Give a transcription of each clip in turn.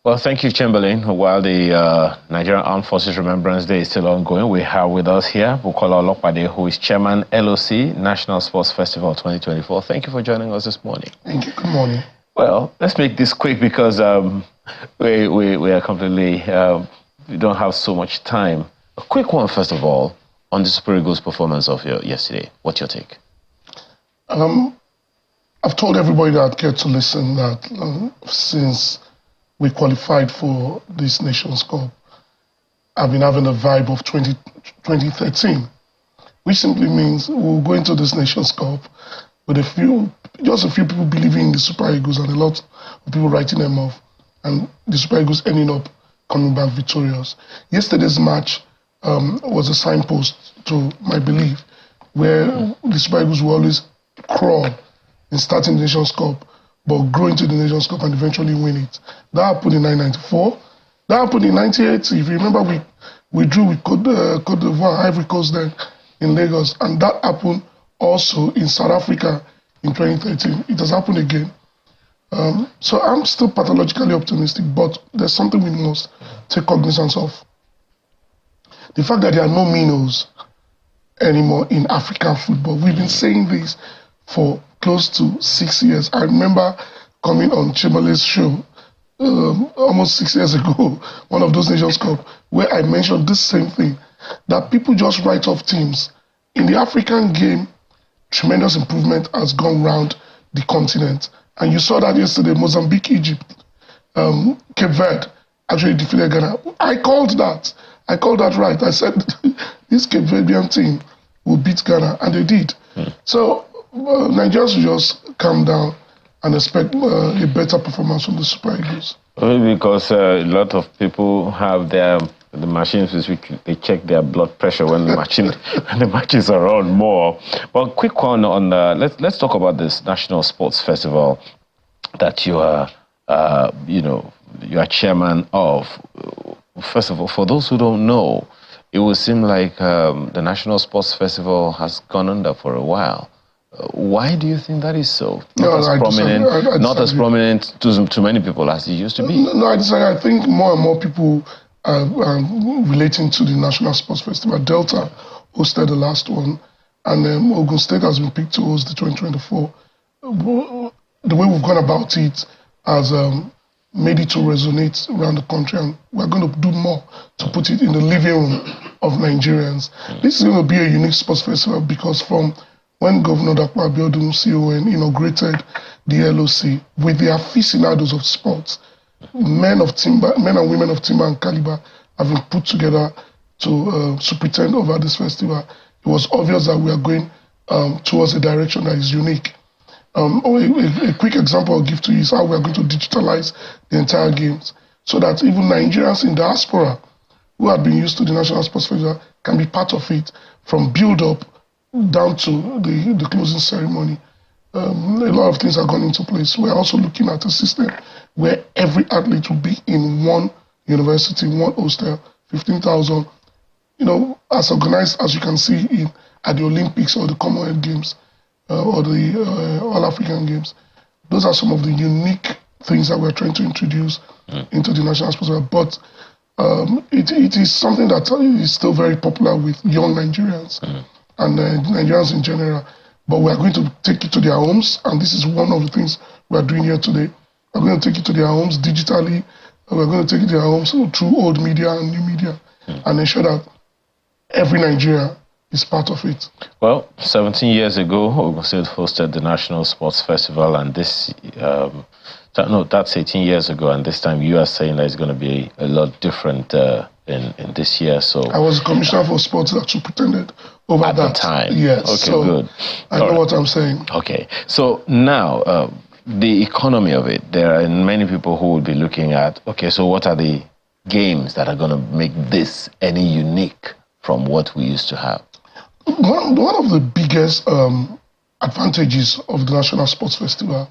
Well, thank you, Chamberlain. While the Nigerian Armed Forces Remembrance Day is still ongoing, we have with us here Bukola Olopade, who is Chairman, LOC, National Sports Festival 2024. Thank you for joining us this morning. Thank you. Good morning. Well, let's make this quick because we are completely, we don't have so much time. A quick one, first of all, on the Super Eagles performance of yesterday. What's your take? I've told everybody that cared to listen that since we qualified for this Nations Cup, I've been having a vibe of 2013, which simply means we'll go into this Nations Cup with just a few people believing in the Super Eagles and a lot of people writing them off, and the Super Eagles ending up coming back victorious. Yesterday's match was a signpost to my belief, where the Super Eagles will always crawl in starting the Nations Cup, but grow into the Nations Cup and eventually win it. That happened in 1994. That happened in 1980. If you remember, we drew with Côte d'Ivoire, Ivory Coast then in Lagos, and that happened also in South Africa in 2013. It has happened again. So I'm still pathologically optimistic, but there's something we must take cognizance of. The fact that there are no minnows anymore in African football. We've been saying this for close to 6 years. I remember coming on Chamberlain's show almost 6 years ago, one of those Nations Cup, where I mentioned this same thing, that people just write off teams. In the African game, tremendous improvement has gone round the continent. And you saw that yesterday, Mozambique, Egypt, Cape Verde actually defeated Ghana. I called that right. I said, this Cape Verdean team will beat Ghana, and they did. So Nigerians should just calm down and expect a better performance from the Super Eagles. Because a lot of people have the machines with which they check their blood pressure when the matches are on more. But quick one on let's talk about this National Sports Festival that you are you are chairman of. First of all, for those who don't know, it would seem like the National Sports Festival has gone under for a while. Why do you think that is so? Not as prominent to many people as it used to be. No, I think more and more people are relating to the National Sports Festival. Delta hosted the last one, and Ogun State has been picked to host the 2024. The way we've gone about it has made it to resonate around the country, and we're going to do more to put it in the living room of Nigerians. This is going to be a unique sports festival because from when Governor Dapo Abiodun CON inaugurated the LOC with the aficionados of sports, men and women of timber and caliber have been put together to superintend over this festival. It was obvious that we are going towards a direction that is unique. A quick example I'll give to you is how we are going to digitalize the entire games so that even Nigerians in diaspora who have been used to the National Sports Festival can be part of it from build-up down to the closing ceremony. A lot of things are gone into place. We're also looking at a system where every athlete will be in one university, one hostel, 15,000, as organized as you can see at the Olympics or the Commonwealth Games or the All-African Games. Those are some of the unique things that we're trying to introduce into the National Sports Festival. But it is something that is still very popular with young Nigerians and Nigerians in general. But we are going to take it to their homes, and this is one of the things we are doing here today. We're going to take it to their homes digitally. We're going to take it to their homes through old media and new media and ensure that every Nigerian is part of it. Well, 17 years ago, Ogun State hosted the National Sports Festival, and this, that's 18 years ago, and this time you are saying that it's going to be a lot different in this year. So I was commissioner for sports that superintended over at that the time. Yes. Okay, so good. I know what I'm saying. Okay. So now, the economy of it, there are many people who will be looking at, okay, so what are the games that are going to make this any unique from what we used to have? One of the biggest advantages of the National Sports Festival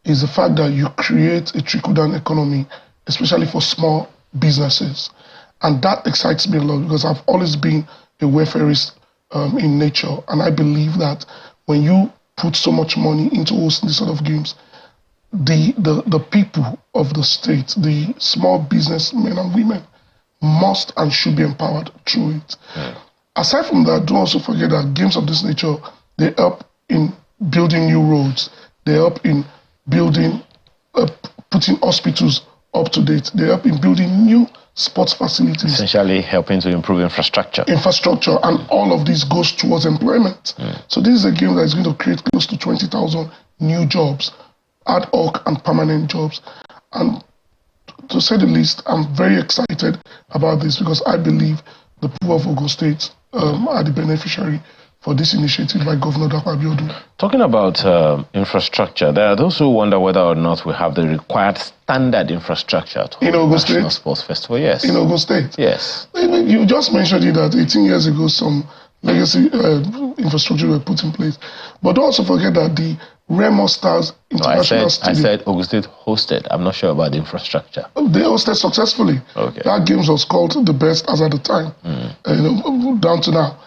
is the fact that you create a trickle-down economy, especially for small businesses. And that excites me a lot because I've always been a welfarist in nature. And I believe that when you put so much money into hosting these sort of games, the people of the state, the small businessmen and women, must and should be empowered through it. Aside from that, don't also forget that games of this nature, they help in building new roads. They help in building, putting hospitals up to date. They help in building new sports facilities. Essentially helping to improve infrastructure. Infrastructure, and all of this goes towards employment. So this is a game that is going to create close to 20,000 new jobs, ad hoc and permanent jobs. And to say the least, I'm very excited about this because I believe the people of Ogun State are the beneficiary for this initiative by Governor Dapo Abiodun. Talking about infrastructure, there are those who wonder whether or not we have the required standard infrastructure to in Ogun State Sports Festival. Yes. In Ogun State. Yes. You just mentioned it that 18 years ago some legacy infrastructure were put in place, but don't also forget that the Remo Stars International Stadium. I said Ogun State hosted. I'm not sure about the infrastructure. They hosted successfully. Okay. That games was called the best as at the time, down to now.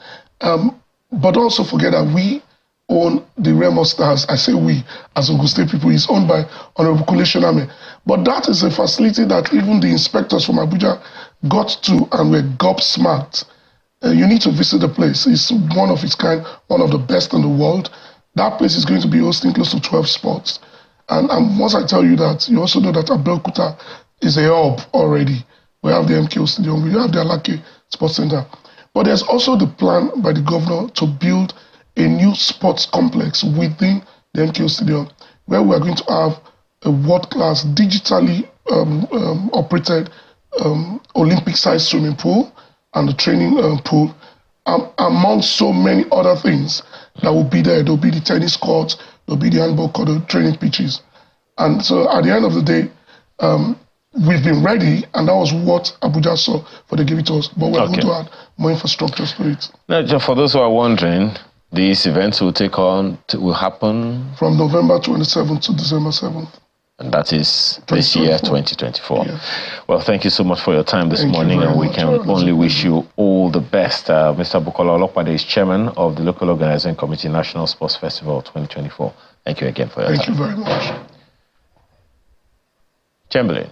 But also forget that we own the Remo Stars. I say we, as Ogun State people, is owned by Honorable Kule Shoname. But that is a facility that even the inspectors from Abuja got to and were gobsmacked. You need to visit the place. It's one of its kind, one of the best in the world. That place is going to be hosting close to 12 sports. And once I tell you that, you also know that Abeokuta is a hub already. We have the MKO Stadium, we have the Alake Sports Center. But there's also the plan by the governor to build a new sports complex within the MKO Stadium, where we are going to have a world-class, digitally operated Olympic-sized swimming pool and the training pool, among so many other things that will be there. There'll be the tennis courts, there'll be the handball court, the training pitches. And so at the end of the day, we've been ready, and that was what Abuja saw for they give it to us. But we're going to add more infrastructure to it. Now, for those who are wondering, these events will happen from November 27th to December 7th. And that is this year, 2024. Yeah. Well, thank you so much for your time this morning, and we can only wish you all the best. Mr. Bukola Olopade is chairman of the local organizing committee, National Sports Festival 2024. Thank you again for your time. Thank you very much. Chamberlain.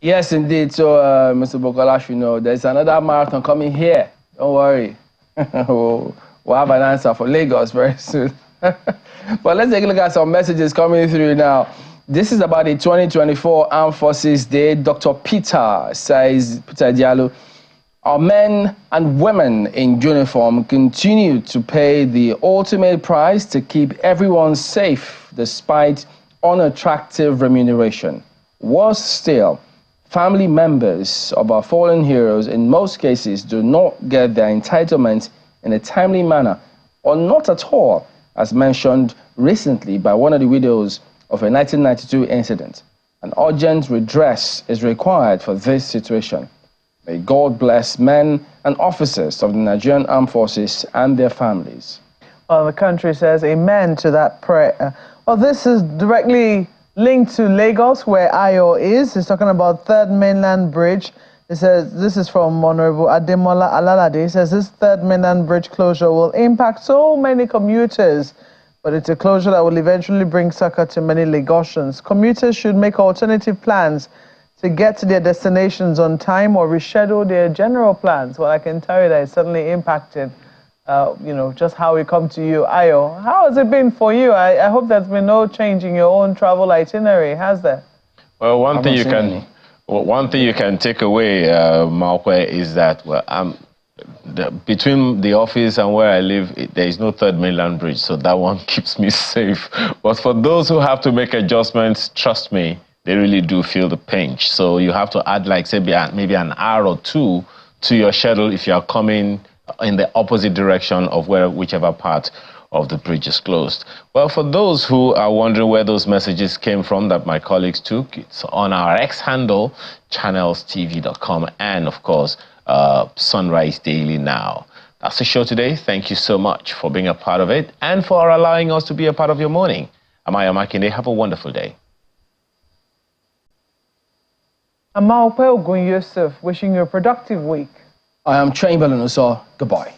Yes, indeed. So, Mr. Bukola, you know, there's another marathon coming here. Don't worry. we'll have an answer for Lagos very soon. But let's take a look at some messages coming through now. This is about the 2024 Armed Forces Day. Dr. Peter says, Peter Diallo, our men and women in uniform continue to pay the ultimate price to keep everyone safe despite unattractive remuneration. Worse still, family members of our fallen heroes in most cases do not get their entitlement in a timely manner, or not at all, as mentioned recently by one of the widows of a 1992 incident. An urgent redress is required for this situation. May God bless men and officers of the Nigerian Armed Forces and their families. Well, the country says amen to that prayer. Well, this is directly linked to Lagos, where Ayo is. He's talking about Third Mainland Bridge. He says, this is from Honorable Ademola Alalade. He says, this Third Mainland Bridge closure will impact so many commuters, but it's a closure that will eventually bring succor to many Lagosians. Commuters should make alternative plans to get to their destinations on time or reschedule their general plans. Well, I can tell you that it's certainly impacted, just how we come to you. Ayo, how has it been for you? I hope there's been no change in your own travel itinerary, has there? Well, one thing you can take away, Malkwe, is that between the office and where I live, there is no Third Mainland Bridge, so that one keeps me safe. But for those who have to make adjustments, trust me, they really do feel the pinch. So you have to add, like, say, maybe an hour or two to your schedule if you are coming in the opposite direction of whichever part of the bridge is closed. Well, for those who are wondering where those messages came from that my colleagues took, it's on our X handle, channelstv.com, and of course, Sunrise Daily Now. That's the show today. Thank you so much for being a part of it and for allowing us to be a part of your morning. Amaya Makinde, have a wonderful day. Amal Pelgun Yusuf, wishing you a productive week. I am Chamberlain Oso. Goodbye.